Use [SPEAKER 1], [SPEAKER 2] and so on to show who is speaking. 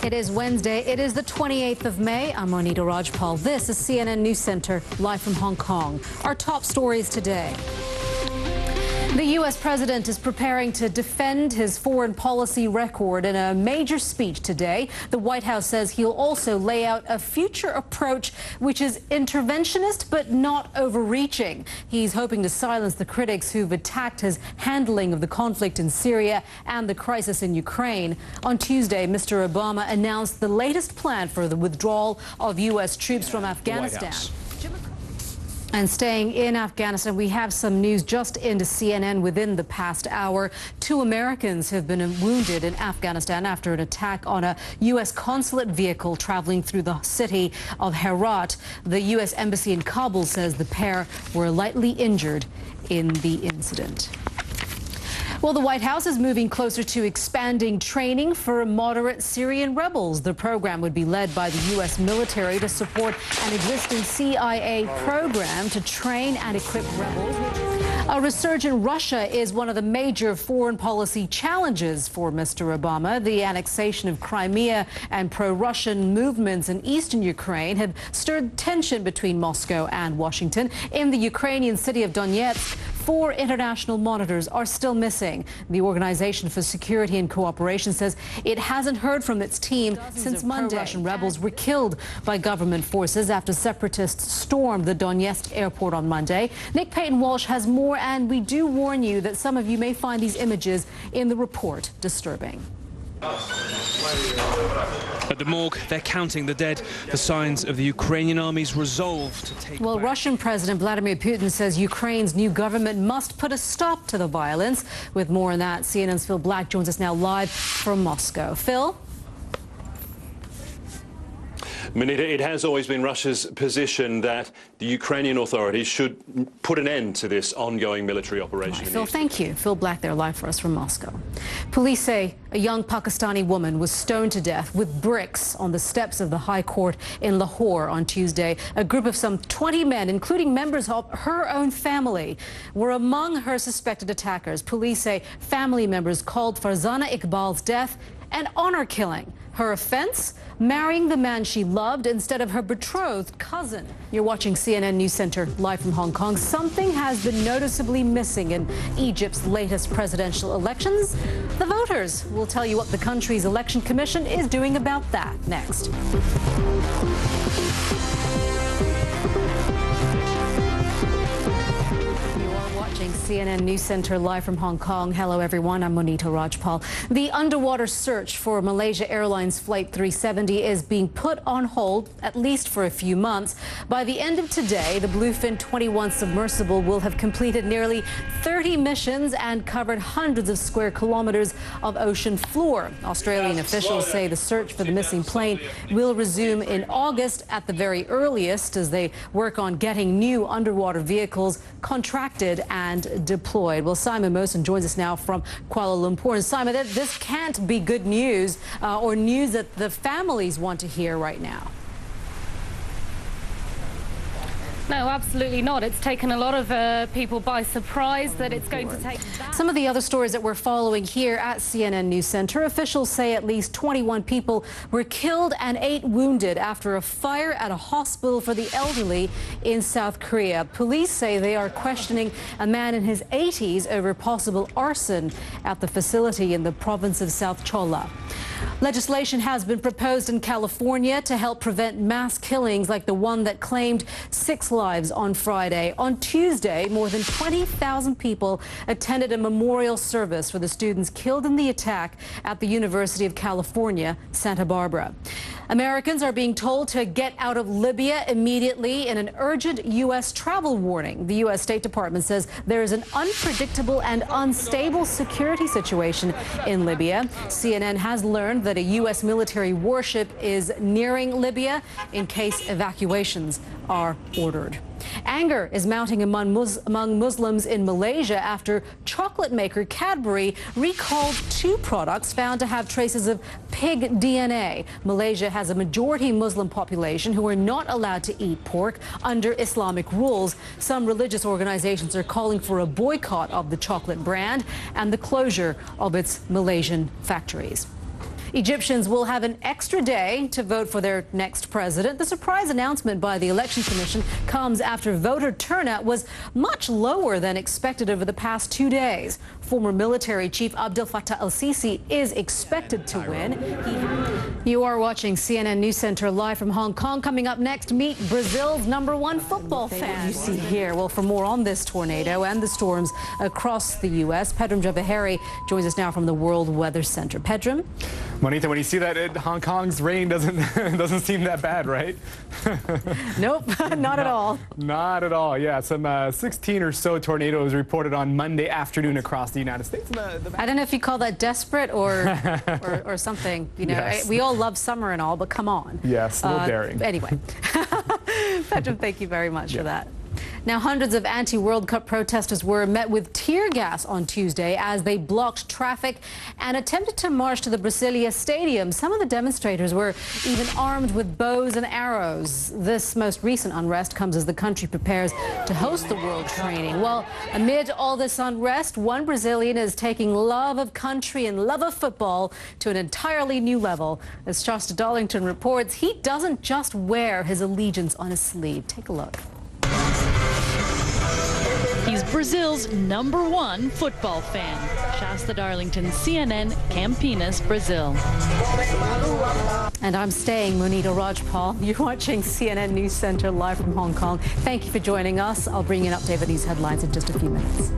[SPEAKER 1] It is Wednesday. It is the 28th of May. I'm Monita Rajpal. This is CNN News Center, live from Hong Kong. Our top stories today. The U.S. president is preparing to defend his foreign policy record in a major speech today. The White House says he'll also lay out a future approach which is interventionist but not overreaching. He's hoping to silence the critics who've attacked his handling of the conflict in Syria and the crisis in Ukraine. On Tuesday, Mr. Obama announced the latest plan for the withdrawal of U.S. troops from Afghanistan. And staying in Afghanistan, we have some news just into CNN within the past hour. 2 Americans have been wounded in Afghanistan after an attack on a U.S. consulate vehicle traveling through the city of Herat. The U.S. Embassy in Kabul says the pair were lightly injured in the incident. Well, the White House is moving closer to expanding training for moderate Syrian rebels. The program would be led by the U.S. military to support an existing CIA program to train and equip rebels. A resurgent Russia is one of the major foreign policy challenges for Mr. Obama. The annexation of Crimea and pro-Russian movements in eastern Ukraine have stirred tension between Moscow and Washington. In the Ukrainian city of Donetsk, 4 international monitors are still missing. The Organization for Security and Cooperation says it hasn't heard from its team since Monday. Russian rebels were killed by government forces after separatists stormed the Donetsk airport on Monday. Nick Payton-Walsh has more, and we do warn you that some of you may find these images in the report disturbing.
[SPEAKER 2] At the morgue, they're counting the dead, the signs of the Ukrainian army's resolve to take
[SPEAKER 1] Well,
[SPEAKER 2] back.
[SPEAKER 1] Russian President Vladimir Putin says Ukraine's new government must put a stop to the violence. With more on that, CNN's Phil Black joins us now live from Moscow. Phil?
[SPEAKER 3] Monita, it has always been Russia's position that the Ukrainian authorities should put an end to this ongoing military operation.
[SPEAKER 1] Right, Phil, thank you. Phil Black there live for us from Moscow. Police say a young Pakistani woman was stoned to death with bricks on the steps of the High Court in Lahore on Tuesday. A group of some 20 men, including members of her own family, were among her suspected attackers. Police say family members called Farzana Iqbal's death an honor killing. Her offense? Marrying the man she loved instead of her betrothed cousin. You're watching CNN News Center live from Hong Kong. Something has been noticeably missing in Egypt's latest presidential elections. The voters will tell you what the country's election commission is doing about that next. CNN News Center live from Hong Kong. Hello, everyone. I'm Monita Rajpal. The underwater search for Malaysia Airlines Flight 370 is being put on hold, at least for a few months. By the end of today, the Bluefin 21 submersible will have completed nearly 30 missions and covered hundreds of square kilometers of ocean floor. Australian officials say the search for the missing plane will resume in August at the very earliest as they work on getting new underwater vehicles contracted and deployed. Well, Simon Mosen joins us now from Kuala Lumpur. And Simon, this can't be good news or news that the families want to hear right now.
[SPEAKER 4] No, absolutely not. It's taken a lot of people by surprise that it's going to take that.
[SPEAKER 1] Some of the other stories that we're following here at CNN News Center, officials say at least 21 people were killed and 8 wounded after a fire at a hospital for the elderly in South Korea. Police say they are questioning a man in his 80s over possible arson at the facility in the province of South Cholla. Legislation has been proposed in California to help prevent mass killings like the one that claimed 6 lives on Friday. On Tuesday, more than 20,000 people attended a memorial service for the students killed in the attack at the University of California, Santa Barbara. Americans are being told to get out of Libya immediately in an urgent U.S. travel warning. The U.S. State Department says there is an unpredictable and unstable security situation in Libya. CNN has learned that a U.S. military warship is nearing Libya in case evacuations are ordered. Anger is mounting among Muslims in Malaysia after chocolate maker Cadbury recalled 2 products found to have traces of pig DNA. Malaysia has a majority Muslim population who are not allowed to eat pork under Islamic rules. Some religious organizations are calling for a boycott of the chocolate brand and the closure of its Malaysian factories. Egyptians will have an extra day to vote for their next president. The surprise announcement by the Election Commission comes after voter turnout was much lower than expected over the past 2 days. Former military chief Abdel Fattah el-Sisi is expected to win. You are watching CNN News Center live from Hong Kong. Coming up next, meet Brazil's #1 football fan. You see here. Well, for more on this tornado and the storms across the U.S., Pedram Javaheri joins us now from the World Weather Center. Pedram?
[SPEAKER 5] Monita, when you see that, Hong Kong's rain doesn't seem that bad, right?
[SPEAKER 1] Nope, not at all.
[SPEAKER 5] Not at all, yeah. Some 16 or so tornadoes reported on Monday afternoon across the United States.
[SPEAKER 1] I don't know if you call that desperate or something. You know,
[SPEAKER 5] Yes.
[SPEAKER 1] we all love summer and all, but come on.
[SPEAKER 5] Yes, a little daring.
[SPEAKER 1] Anyway, Pedram, thank you very much for that. Now, hundreds of anti-World Cup protesters were met with tear gas on Tuesday as they blocked traffic and attempted to march to the Brasilia Stadium. Some of the demonstrators were even armed with bows and arrows. This most recent unrest comes as the country prepares to host the World Training. Well, amid all this unrest, one Brazilian is taking love of country and love of football to an entirely new level. As Shasta Darlington reports, he doesn't just wear his allegiance on his sleeve. Take a look.
[SPEAKER 6] He's Brazil's #1 football fan. Shasta Darlington, CNN, Campinas, Brazil.
[SPEAKER 1] And I'm staying Monita Rajpal. You're watching CNN News Center live from Hong Kong. Thank you for joining us. I'll bring you an update of these headlines in just a few minutes.